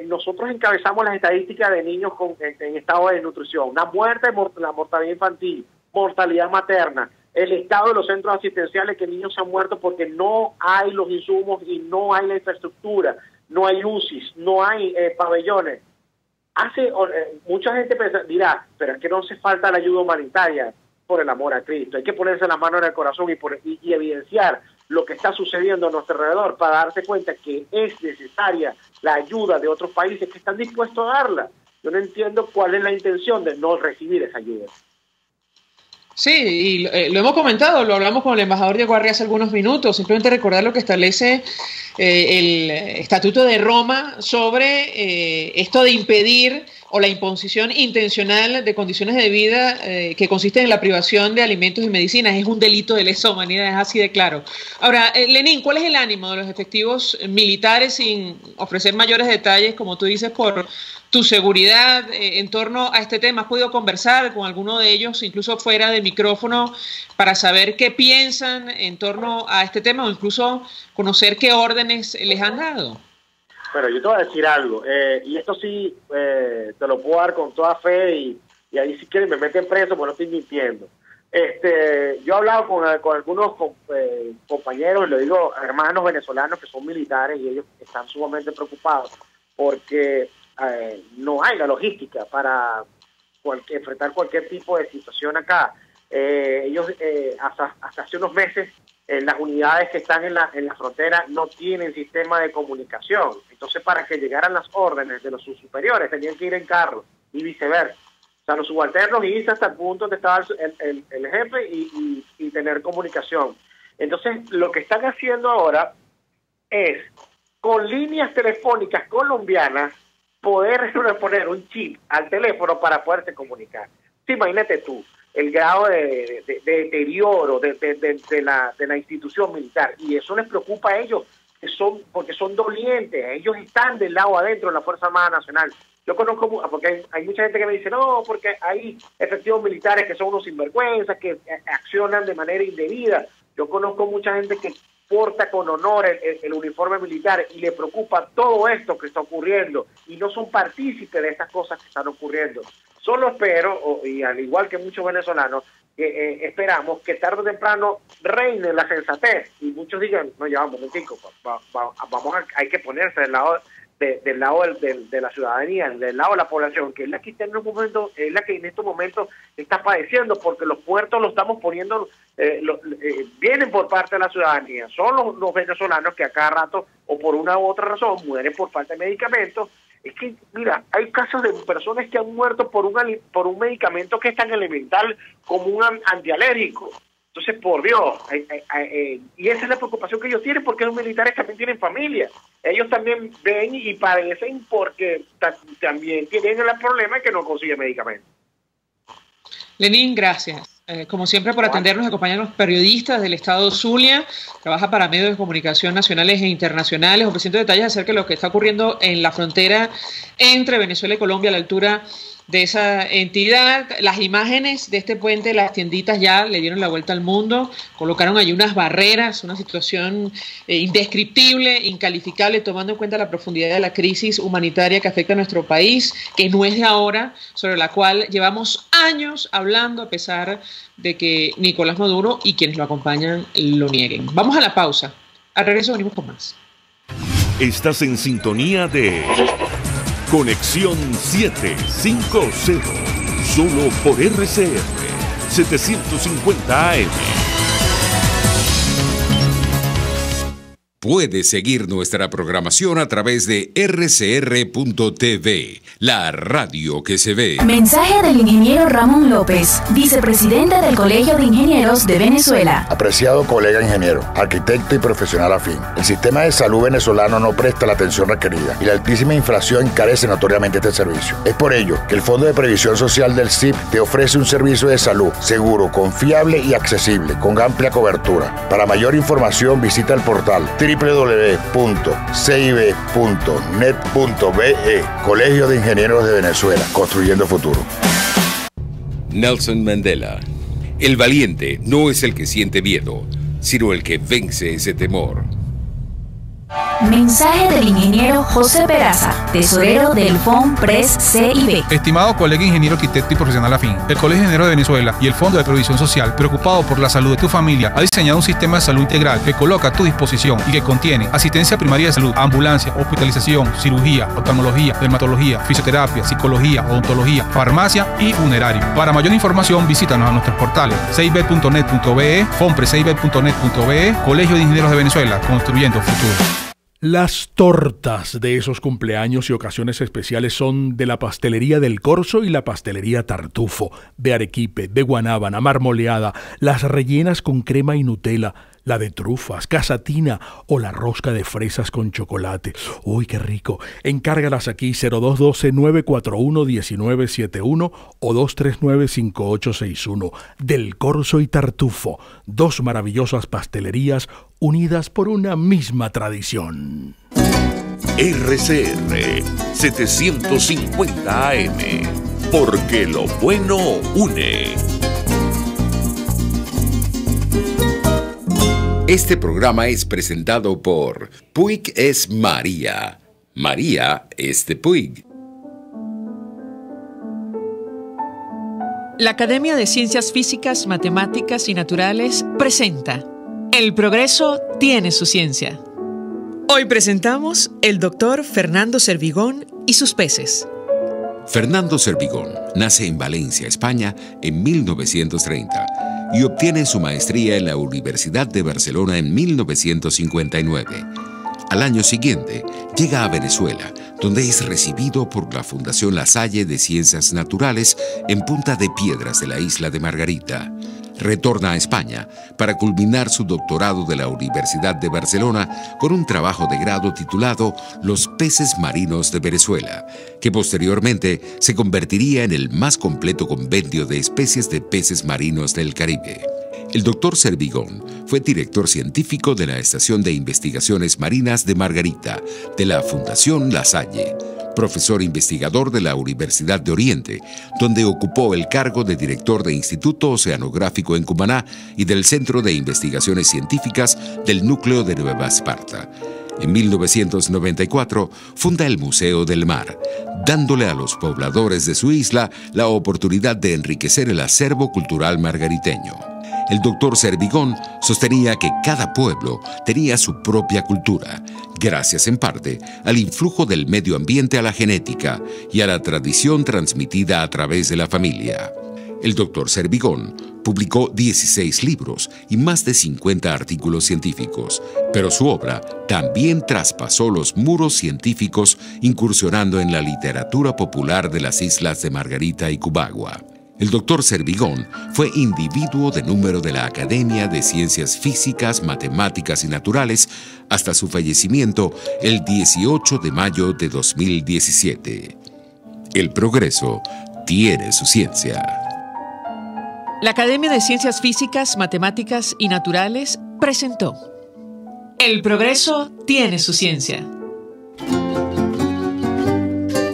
nosotros encabezamos las estadísticas de niños en estado de desnutrición, la mortalidad infantil, mortalidad materna, el estado de los centros asistenciales, que niños se han muerto porque no hay los insumos y no hay la infraestructura. No hay UCIs, no hay pabellones. Mucha gente dirá, pero es que no hace falta la ayuda humanitaria, por el amor a Cristo. Hay que ponerse la mano en el corazón y evidenciar lo que está sucediendo a nuestro alrededor para darse cuenta que es necesaria la ayuda de otros países que están dispuestos a darla. Yo no entiendo cuál es la intención de no recibir esa ayuda.
Sí, y lo hemos comentado, lo hablamos con el embajador Diego Arria hace algunos minutos. Simplemente recordar lo que establece el Estatuto de Roma sobre esto de impedir o la imposición intencional de condiciones de vida que consiste en la privación de alimentos y medicinas. Es un delito de lesa humanidad, es así de claro. Ahora, Lenín, ¿cuál es el ánimo de los efectivos militares, sin ofrecer mayores detalles, como tú dices, por tu seguridad en torno a este tema? ¿Has podido conversar con alguno de ellos, incluso fuera de micrófono, para saber qué piensan en torno a este tema o incluso conocer qué órdenes les han dado?
Bueno, yo te voy a decir algo, y esto sí te lo puedo dar con toda fe, y ahí si quieren me meten preso, pues no estoy mintiendo. Yo he hablado con algunos compañeros, y lo digo, hermanos venezolanos que son militares, y ellos están sumamente preocupados porque no hay la logística para enfrentar cualquier tipo de situación acá. Ellos hasta hace unos meses las unidades que están en la frontera no tienen sistema de comunicación. Entonces, para que llegaran las órdenes de los superiores, tenían que ir en carro y viceversa. O sea, los subalternos irse hasta el punto donde estaba el jefe y tener comunicación. Entonces, lo que están haciendo ahora es, con líneas telefónicas colombianas, poder poner un chip al teléfono para poderse comunicar. Sí, imagínate tú el grado de deterioro de la institución militar, y eso les preocupa a ellos, porque son dolientes. Ellos están del lado adentro de la Fuerza Armada Nacional. Yo conozco, porque hay mucha gente que me dice, no, porque hay efectivos militares que son unos sinvergüenzas, que accionan de manera indebida. Yo conozco mucha gente que porta con honor el uniforme militar y le preocupa todo esto que está ocurriendo, y no son partícipes de estas cosas que están ocurriendo. Solo espero, y al igual que muchos venezolanos, esperamos que tarde o temprano reine la sensatez, y muchos digan, no, ya, un momentico, hay que ponerse del lado de la ciudadanía, del lado de la población, que es la que en estos momentos está padeciendo, porque los puertos los estamos poniendo, vienen por parte de la ciudadanía. Son los venezolanos que a cada rato, o por una u otra razón, mueren por falta de medicamentos. Es que, mira, hay casos de personas que han muerto por un medicamento que es tan elemental como un antialérgico. Entonces, por Dios, y esa es la preocupación que ellos tienen, porque los militares también tienen familia. Ellos también ven y padecen porque también tienen el problema de que no consiguen medicamentos.
Lenín, gracias. Como siempre, por atendernos, acompañan los periodistas del Estado Zulia, trabaja para medios de comunicación nacionales e internacionales, ofreciendo detalles acerca de lo que está ocurriendo en la frontera entre Venezuela y Colombia, a la altura de esa entidad. Las imágenes de este puente, las tienditas ya le dieron la vuelta al mundo, colocaron allí unas barreras, una situación indescriptible, incalificable, tomando en cuenta la profundidad de la crisis humanitaria que afecta a nuestro país, que no es de ahora, sobre la cual llevamos años hablando, a pesar de que Nicolás Maduro y quienes lo acompañan lo nieguen. Vamos a la pausa. Al regreso venimos con más.
Estás en sintonía de Conexión 750, solo por RCR 750 AM.
Puedes seguir nuestra programación a través de rcr.tv, la radio que se ve.
Mensaje del ingeniero Ramón López, vicepresidente del Colegio de Ingenieros de Venezuela.
Apreciado colega ingeniero, arquitecto y profesional afín, el sistema de salud venezolano no presta la atención requerida y la altísima inflación encarece notoriamente este servicio. Es por ello que el Fondo de Previsión Social del CIP te ofrece un servicio de salud seguro, confiable y accesible, con amplia cobertura. Para mayor información visita el portal www.cib.net.be, Colegio de Ingenieros de Venezuela, construyendo futuro.
Nelson Mandela. El valiente no es el que siente miedo, sino el que vence ese temor.
Mensaje del ingeniero José Peraza, tesorero del FONPRES CIB.
Estimado colega ingeniero, arquitecto y profesional afín, el Colegio de Ingenieros de Venezuela y el Fondo de Previsión Social, preocupado por la salud de tu familia, ha diseñado un sistema de salud integral que coloca a tu disposición y que contiene asistencia primaria de salud, ambulancia, hospitalización, cirugía, oftalmología, dermatología, fisioterapia, psicología, odontología, farmacia y funerario. Para mayor información, visítanos a nuestros portales cib.net.be, fonprescib.net.be, Colegio de Ingenieros de Venezuela, construyendo futuro.
Las tortas de esos cumpleaños y ocasiones especiales son de la Pastelería del Corso y la Pastelería Tartufo, de arequipe, de guanábana, marmoleada, las rellenas con crema y Nutella, la de trufas, casatina o la rosca de fresas con chocolate. ¡Uy, qué rico! Encárgalas aquí 0212-941-1971 o 239-5861. Del Corso y Tartufo, dos maravillosas pastelerías unidas por una misma tradición.
RCR 750 AM, porque lo bueno une.
Este programa es presentado por Puig es María. María es de Puig.
La Academia de Ciencias Físicas, Matemáticas y Naturales presenta El progreso tiene su ciencia. Hoy presentamos el doctor Fernando Servigón y sus peces.
Fernando Servigón nace en Valencia, España, en 1930 y obtiene su maestría en la Universidad de Barcelona en 1959. Al año siguiente, llega a Venezuela, donde es recibido por la Fundación La Salle de Ciencias Naturales en Punta de Piedras de la isla de Margarita. Retorna a España para culminar su doctorado de la Universidad de Barcelona con un trabajo de grado titulado Los peces marinos de Venezuela, que posteriormente se convertiría en el más completo compendio de especies de peces marinos del Caribe. El doctor Servigón fue director científico de la Estación de Investigaciones Marinas de Margarita, de la Fundación La Salle, profesor investigador de la Universidad de Oriente, donde ocupó el cargo de director de Instituto Oceanográfico en Cumaná y del Centro de Investigaciones Científicas del Núcleo de Nueva Esparta. En 1994 funda el Museo del Mar, dándole a los pobladores de su isla la oportunidad de enriquecer el acervo cultural margariteño. El doctor Servigón sostenía que cada pueblo tenía su propia cultura, gracias en parte al influjo del medio ambiente a la genética y a la tradición transmitida a través de la familia. El doctor Servigón publicó 16 libros y más de 50 artículos científicos, pero su obra también traspasó los muros científicos, incursionando en la literatura popular de las islas de Margarita y Cubagua. El doctor Servigón fue individuo de número de la Academia de Ciencias Físicas, Matemáticas y Naturales hasta su fallecimiento el 18 de mayo de 2017. El progreso tiene su ciencia.
La Academia de Ciencias Físicas, Matemáticas y Naturales presentó El progreso tiene su ciencia.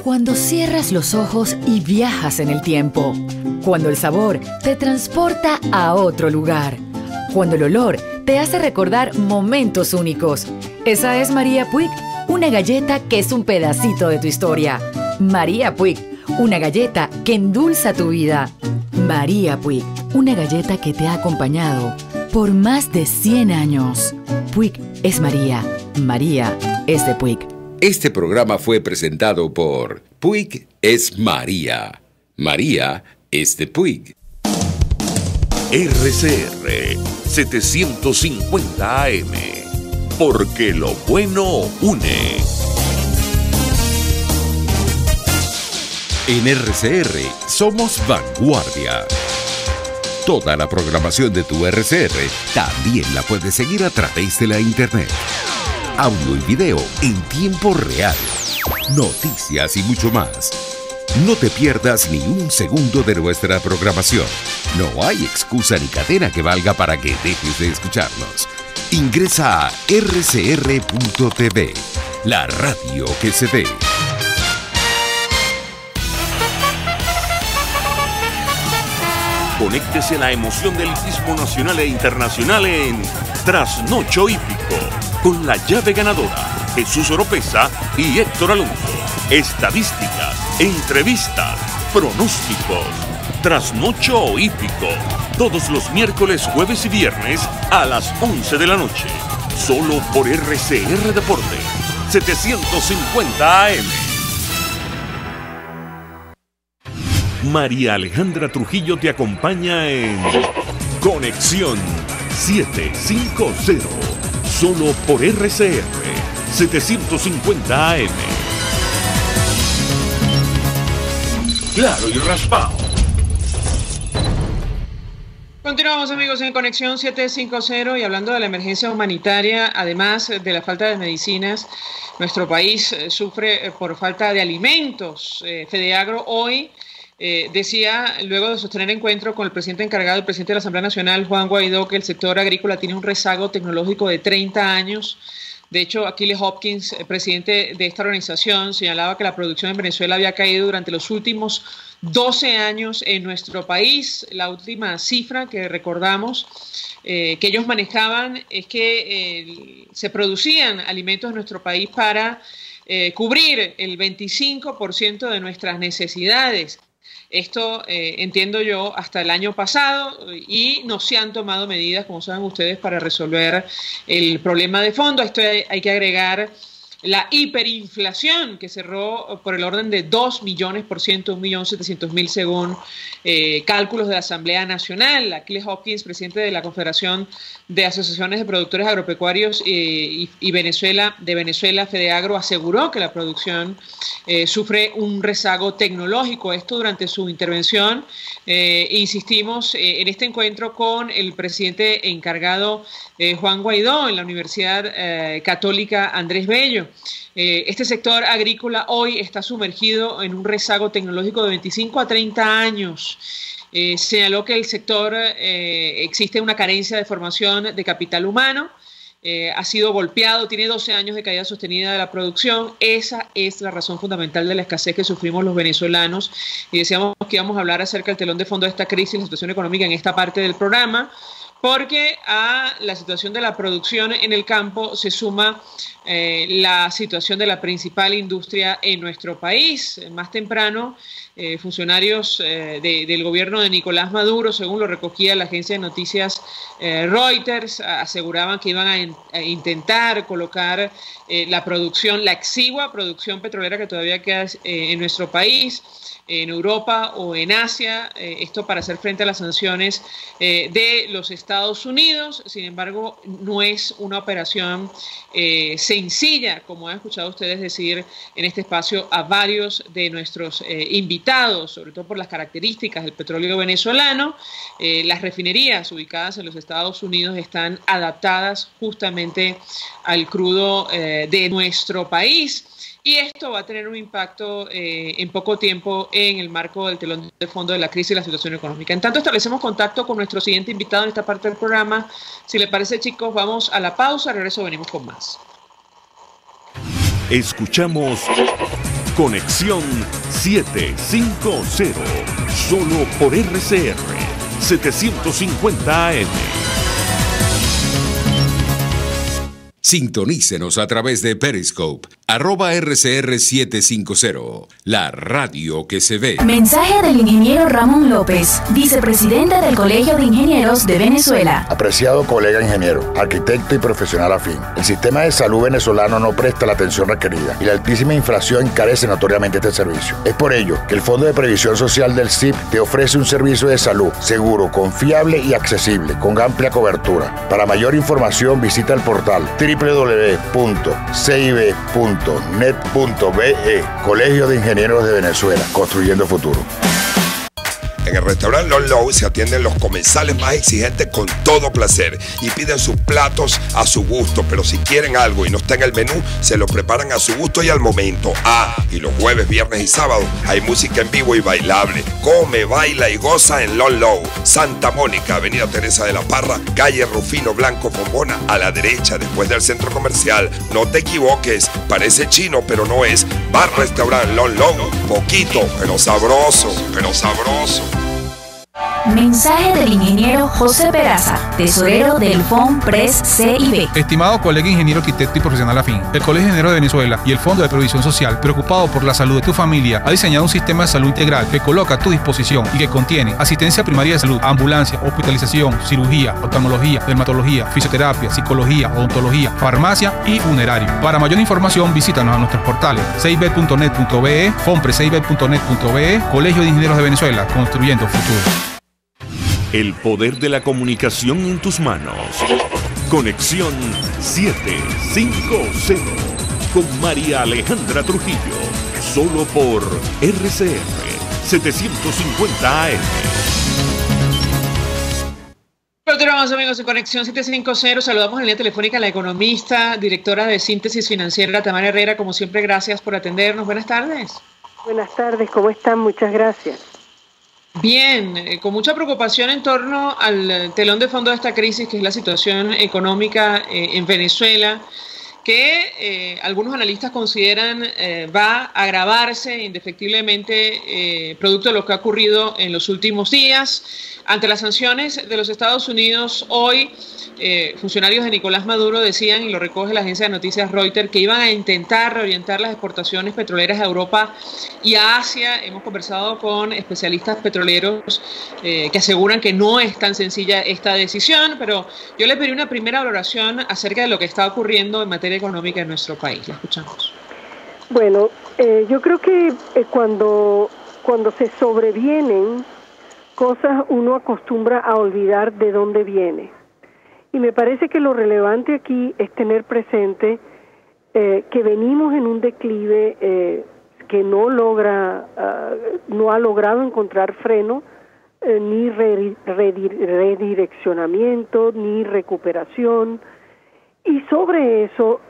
Cuando cierras los ojos y viajas en el tiempo. Cuando el sabor te transporta a otro lugar. Cuando el olor te hace recordar momentos únicos. Esa es María Puig, una galleta que es un pedacito de tu historia. María Puig, una galleta que endulza tu vida. María Puig, una galleta que te ha acompañado por más de 100 años. Puig es María. María es de Puig.
Este programa fue presentado por Puig es María. María es de Puig.
RCR 750 AM, porque lo bueno une.
En RCR somos vanguardia. Toda la programación de tu RCR también la puedes seguir a través de la internet. Audio y video en tiempo real, noticias y mucho más. No te pierdas ni un segundo de nuestra programación. No hay excusa ni cadena que valga para que dejes de escucharnos. Ingresa a rcr.tv, la radio que se ve.
Conéctese a la emoción del hippismo nacional e internacional en Trasnocho Hípico, con la llave ganadora, Jesús Oropesa y Héctor Alonso. Estadísticas, entrevistas, pronósticos. Trasnocho Hípico, todos los miércoles, jueves y viernes a las 11 de la noche. Solo por RCR Deporte, 750 AM. María Alejandra Trujillo te acompaña en Conexión 750, solo por RCR 750 AM. Claro y raspado.
Continuamos, amigos, en Conexión 750 y hablando de la emergencia humanitaria, además de la falta de medicinas, nuestro país sufre por falta de alimentos. Fedeagro hoy decía, luego de sostener encuentro con el presidente encargado, el presidente de la Asamblea Nacional, Juan Guaidó, que el sector agrícola tiene un rezago tecnológico de 30 años. De hecho, Achilles Hopkins, presidente de esta organización, señalaba que la producción en Venezuela había caído durante los últimos 12 años en nuestro país. La última cifra que recordamos que ellos manejaban es que se producían alimentos en nuestro país para cubrir el 25% de nuestras necesidades. Esto, entiendo yo, hasta el año pasado, y no se han tomado medidas, como saben ustedes, para resolver el problema de fondo. A esto hay que agregar la hiperinflación, que cerró por el orden de 2 millones por ciento, 1.700.000 según cálculos de la Asamblea Nacional. Achilles Hopkins, presidente de la Confederación de Asociaciones de Productores Agropecuarios de Venezuela, Fedeagro, aseguró que la producción sufre un rezago tecnológico. Esto durante su intervención. Insistimos en este encuentro con el presidente encargado Juan Guaidó en la Universidad Católica Andrés Bello. Este sector agrícola hoy está sumergido en un rezago tecnológico de 25 a 30 años. Señaló que el sector existe una carencia de formación de capital humano, ha sido golpeado, tiene 12 años de caída sostenida de la producción. Esa es la razón fundamental de la escasez que sufrimos los venezolanos, y decíamos que íbamos a hablar acerca del telón de fondo de esta crisis, la situación económica en esta parte del programa, porque a la situación de la producción en el campo se suma la situación de la principal industria en nuestro país. Más temprano, funcionarios del gobierno de Nicolás Maduro, según lo recogía la agencia de noticias Reuters, aseguraban que iban a intentar colocar la producción, la exigua producción petrolera que todavía queda en nuestro país, en Europa o en Asia, esto para hacer frente a las sanciones de los Estados Unidos. Sin embargo, no es una operación sencilla, como han escuchado ustedes decir en este espacio a varios de nuestros invitados, sobre todo por las características del petróleo venezolano. Las refinerías ubicadas en los Estados Unidos están adaptadas justamente al crudo de nuestro país. Y esto va a tener un impacto en poco tiempo en el marco del telón de fondo de la crisis y la situación económica. En tanto, establecemos contacto con nuestro siguiente invitado en esta parte del programa. Si les parece, chicos, vamos a la pausa. Regreso, venimos con más.
Escuchamos Conexión 750, solo por RCR 750 AM.
Sintonícenos a través de Periscope, @RCR750, la radio que se ve.
Mensaje del ingeniero Ramón López, vicepresidente del Colegio de Ingenieros de Venezuela.
Apreciado colega ingeniero, arquitecto y profesional afín, el sistema de salud venezolano no presta la atención requerida y la altísima inflación encarece notoriamente este servicio. Es por ello que el Fondo de Previsión Social del CIP te ofrece un servicio de salud seguro, confiable y accesible, con amplia cobertura. Para mayor información visita el portal www.cib.net.be, Colegio de Ingenieros de Venezuela, construyendo futuro.
En el restaurante Lon Low se atienden los comensales más exigentes con todo placer y piden sus platos a su gusto, pero si quieren algo y no está en el menú, se lo preparan a su gusto y al momento. Y los jueves, viernes y sábados hay música en vivo y bailable. Come, baila y goza en Lon Low, Santa Mónica, Avenida Teresa de la Parra, calle Rufino Blanco Fombona, a la derecha después del centro comercial. No te equivoques, parece chino pero no es. Bar Restaurant Lon Low, poquito pero sabroso, pero sabroso.
Mensaje del ingeniero José Peraza, tesorero del FONPRES CIB.
Estimado colega ingeniero, arquitecto y profesional afín, el Colegio de Ingenieros de Venezuela y el Fondo de Previsión Social, preocupado por la salud de tu familia, ha diseñado un sistema de salud integral que coloca a tu disposición y que contiene asistencia primaria de salud, ambulancia, hospitalización, cirugía, oftalmología, dermatología, fisioterapia, psicología, odontología, farmacia y funerario. Para mayor información, visítanos a nuestros portales cib.net.be, fonprescib.net.be, Colegio de Ingenieros de Venezuela, construyendo futuro.
El poder de la comunicación en tus manos. Conexión 750 con María Alejandra Trujillo. Solo por RCR 750 AM.
Continuamos, amigos, en Conexión 750. Saludamos en la línea telefónica a la economista, directora de Síntesis Financiera, Tamara Herrera. Como siempre, gracias por atendernos. Buenas tardes.
Buenas tardes, ¿cómo están? Muchas gracias.
Bien, con mucha preocupación en torno al telón de fondo de esta crisis, que es la situación económica en Venezuela, que algunos analistas consideran va a agravarse indefectiblemente producto de lo que ha ocurrido en los últimos días. Ante las sanciones de los Estados Unidos, hoy funcionarios de Nicolás Maduro decían, y lo recoge la agencia de noticias Reuters, que iban a intentar reorientar las exportaciones petroleras a Europa y a Asia. Hemos conversado con especialistas petroleros que aseguran que no es tan sencilla esta decisión, pero yo le pedí una primera valoración acerca de lo que está ocurriendo en materia económica en nuestro país. La escuchamos.
Bueno, yo creo que cuando se sobrevienen cosas, uno acostumbra a olvidar de dónde viene. Y me parece que lo relevante aquí es tener presente que venimos en un declive que no ha logrado encontrar freno, ni redireccionamiento, ni recuperación. Y sobre eso,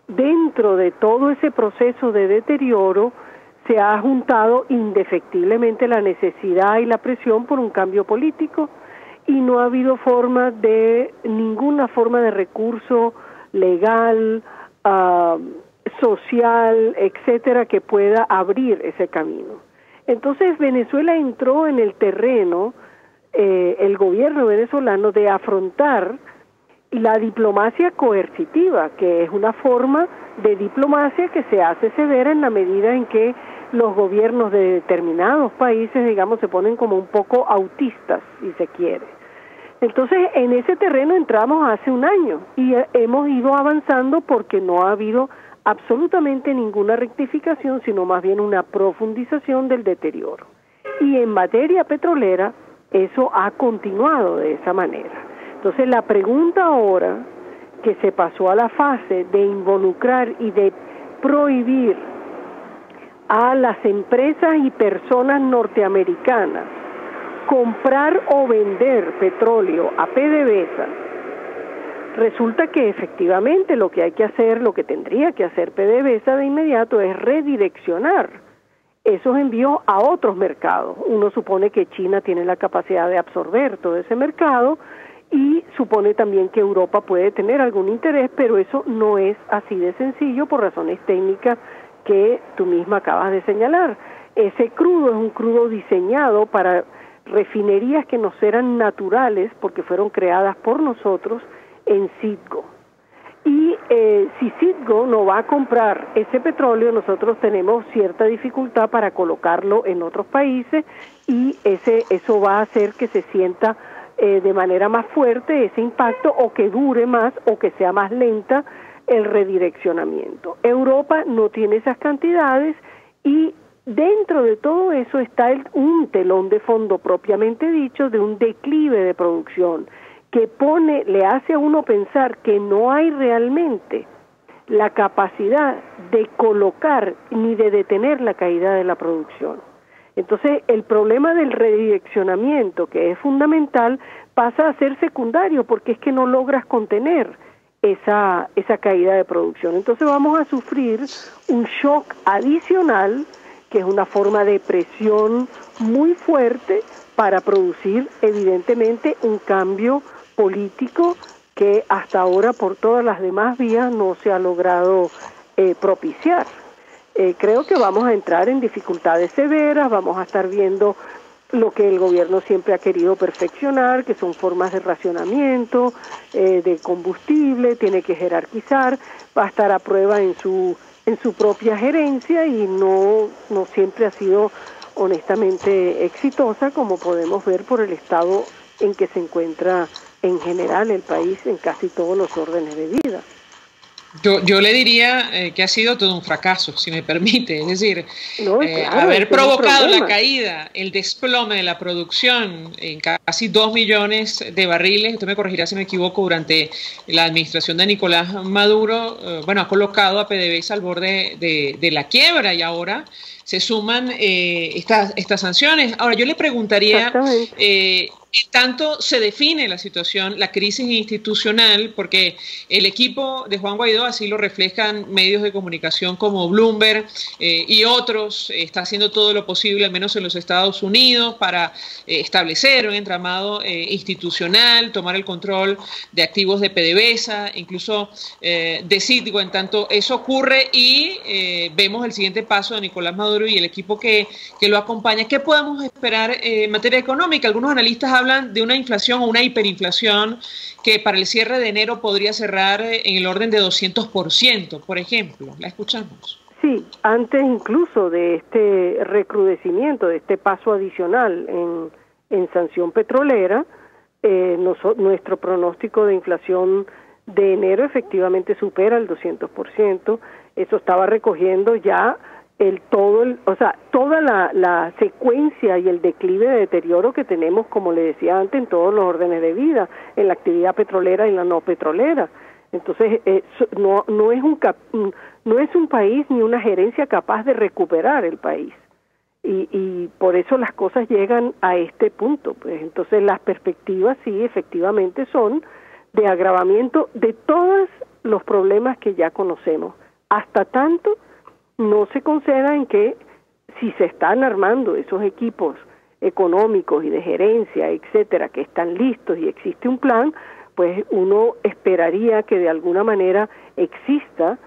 dentro de todo ese proceso de deterioro, se ha juntado indefectiblemente la necesidad y la presión por un cambio político, y no ha habido ninguna forma de recurso legal, social, etcétera, que pueda abrir ese camino. Entonces Venezuela entró en el terreno, el gobierno venezolano, de afrontar la diplomacia coercitiva, que es una forma de diplomacia que se hace severa en la medida en que los gobiernos de determinados países, digamos, se ponen como un poco autistas, si se quiere. Entonces, en ese terreno entramos hace un año y hemos ido avanzando porque no ha habido absolutamente ninguna rectificación, sino más bien una profundización del deterioro. Y en materia petrolera, eso ha continuado de esa manera. Entonces, la pregunta ahora, que se pasó a la fase de involucrar y de prohibir a las empresas y personas norteamericanas comprar o vender petróleo a PDVSA, resulta que efectivamente lo que hay que hacer, lo que tendría que hacer PDVSA de inmediato es redireccionar esos envíos a otros mercados. Uno supone que China tiene la capacidad de absorber todo ese mercado y supone también que Europa puede tener algún interés, pero eso no es así de sencillo por razones técnicas que tú misma acabas de señalar. Ese crudo es un crudo diseñado para refinerías que nos eran naturales porque fueron creadas por nosotros en Citgo. Y si Citgo no va a comprar ese petróleo, nosotros tenemos cierta dificultad para colocarlo en otros países y eso va a hacer que se sienta de manera más fuerte ese impacto, o que dure más, o que sea más lenta el redireccionamiento. Europa no tiene esas cantidades y dentro de todo eso está un telón de fondo propiamente dicho de un declive de producción que le hace a uno pensar que no hay realmente la capacidad de colocar ni de detener la caída de la producción. Entonces, el problema del redireccionamiento, que es fundamental, pasa a ser secundario porque es que no logras contener esa caída de producción. Entonces vamos a sufrir un shock adicional, que es una forma de presión muy fuerte para producir evidentemente un cambio político que hasta ahora por todas las demás vías no se ha logrado propiciar. Creo que vamos a entrar en dificultades severas, vamos a estar viendo lo que el gobierno siempre ha querido perfeccionar, que son formas de racionamiento, de combustible, tiene que jerarquizar, va a estar a prueba en su propia gerencia y no siempre ha sido honestamente exitosa, como podemos ver por el estado en que se encuentra en general el país en casi todos los órdenes de vida.
Yo le diría que ha sido todo un fracaso, si me permite. Es decir,
claro,
haber provocado la caída, el desplome de la producción en casi 2 millones de barriles, usted me corregirá si me equivoco, durante la administración de Nicolás Maduro, ha colocado a PDVSA al borde de la quiebra, y ahora se suman estas sanciones. Ahora, yo le preguntaría, tanto se define la situación, la crisis institucional, porque el equipo de Juan Guaidó, así lo reflejan medios de comunicación como Bloomberg y otros, está haciendo todo lo posible, al menos en los Estados Unidos, para establecer un entramado institucional, tomar el control de activos de PDVSA, incluso de Citgo. En tanto eso ocurre y vemos el siguiente paso de Nicolás Maduro y el equipo que lo acompaña. ¿Qué podemos esperar en materia económica? Algunos analistas hablan de una inflación o una hiperinflación que para el cierre de enero podría cerrar en el orden de 200%, por ejemplo. ¿La escuchamos?
Sí, antes incluso de este recrudecimiento, de este paso adicional en sanción petrolera, nuestro pronóstico de inflación de enero efectivamente supera el 200%. Eso estaba recogiendo ya toda la secuencia y el declive de deterioro que tenemos, como le decía antes, en todos los órdenes de vida, en la actividad petrolera y la no petrolera. Entonces, no es un país ni una gerencia capaz de recuperar el país. Y por eso las cosas llegan a este punto. Pues entonces las perspectivas sí, efectivamente, son de agravamiento de todos los problemas que ya conocemos. Hasta tanto no se conceda en que si se están armando esos equipos económicos y de gerencia, etcétera, que están listos y existe un plan, pues uno esperaría que de alguna manera exista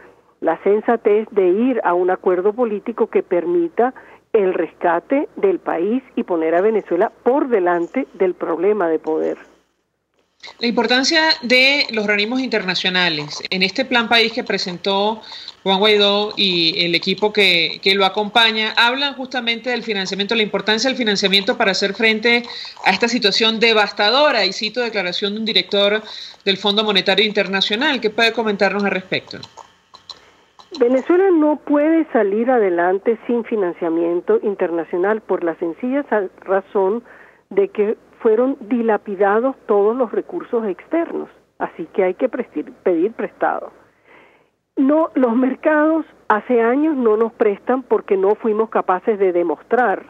la sensatez de ir a un acuerdo político que permita el rescate del país y poner a Venezuela por delante del problema de poder.
La importancia de los organismos internacionales. En este plan país que presentó Juan Guaidó y el equipo que lo acompaña, hablan justamente del financiamiento, la importancia del financiamiento para hacer frente a esta situación devastadora. Y cito declaración de un director del Fondo Monetario Internacional. ¿Qué puede comentarnos al respecto?
Venezuela no puede salir adelante sin financiamiento internacional por la sencilla razón de que fueron dilapidados todos los recursos externos, así que hay que pedir prestado. No, los mercados hace años no nos prestan porque no fuimos capaces de demostrar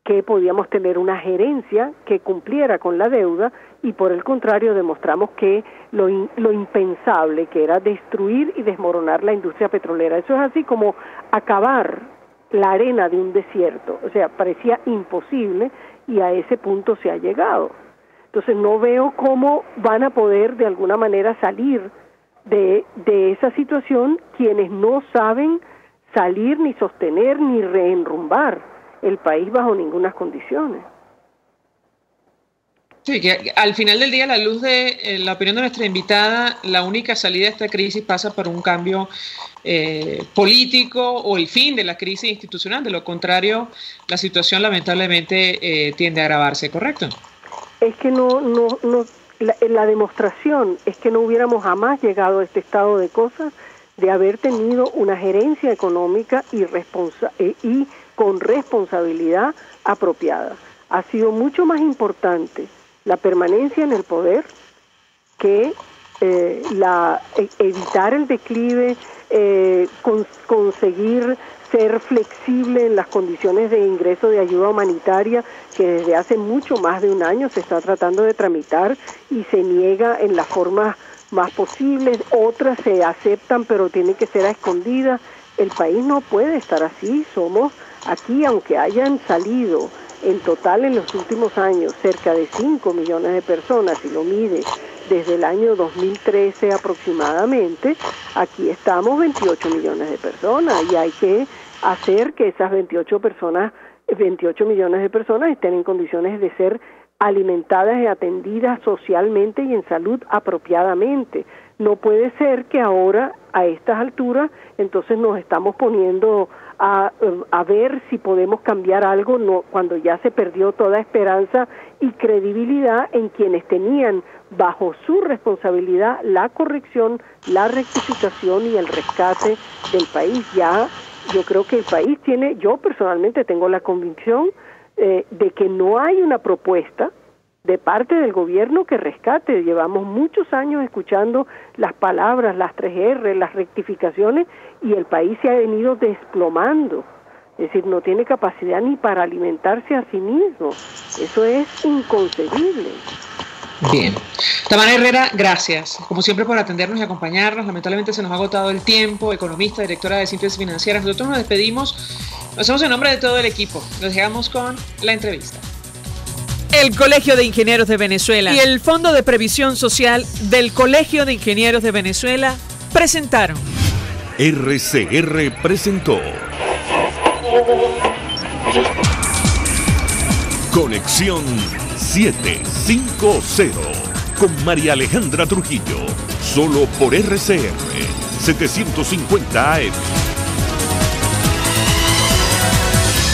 que podíamos tener una gerencia que cumpliera con la deuda y por el contrario demostramos que lo impensable, que era destruir y desmoronar la industria petrolera. Eso es así como acabar la arena de un desierto, o sea, parecía imposible y a ese punto se ha llegado. Entonces no veo cómo van a poder de alguna manera salir de esa situación quienes no saben salir ni sostener ni reenrumbar el país bajo ninguna condición.
Sí, que al final del día, a la luz de la opinión de nuestra invitada, la única salida de esta crisis pasa por un cambio político o el fin de la crisis institucional. De lo contrario, la situación lamentablemente tiende a agravarse, ¿correcto?
Es que la demostración es que no hubiéramos jamás llegado a este estado de cosas de haber tenido una gerencia económica y con responsabilidad apropiada. Ha sido mucho más importante la permanencia en el poder que evitar el declive, conseguir ser flexible en las condiciones de ingreso de ayuda humanitaria que desde hace mucho más de un año se está tratando de tramitar y se niega en las formas más posibles, otras se aceptan pero tienen que ser a escondidas. El país no puede estar así. Somos aquí, aunque hayan salido en total en los últimos años cerca de 5 millones de personas, si lo mide desde el año 2013 aproximadamente, aquí estamos 28 millones de personas y hay que hacer que esas 28 millones de personas estén en condiciones de ser alimentadas y atendidas socialmente y en salud apropiadamente. No puede ser que ahora, a estas alturas, entonces nos estamos poniendo a ver si podemos cambiar algo cuando ya se perdió toda esperanza y credibilidad en quienes tenían bajo su responsabilidad la corrección, la rectificación y el rescate del país. Ya yo creo que el país yo personalmente tengo la convicción de que no hay una propuesta de parte del gobierno que rescate. Llevamos muchos años escuchando las palabras, las 3R, las rectificaciones, y el país se ha venido desplomando. Es decir, no tiene capacidad ni para alimentarse a sí mismo. Eso es inconcebible.
Bien. Tamara Herrera, gracias, como siempre, por atendernos y acompañarnos. Lamentablemente se nos ha agotado el tiempo. Economista, directora de Síntesis Financieras. Nosotros nos despedimos. Lo hacemos en nombre de todo el equipo. Nos dejamos con la entrevista.
El Colegio de Ingenieros de Venezuela y el Fondo de Previsión Social del Colegio de Ingenieros de Venezuela presentaron.
RCR presentó Conexión 750 con María Alejandra Trujillo, solo por RCR 750 AM.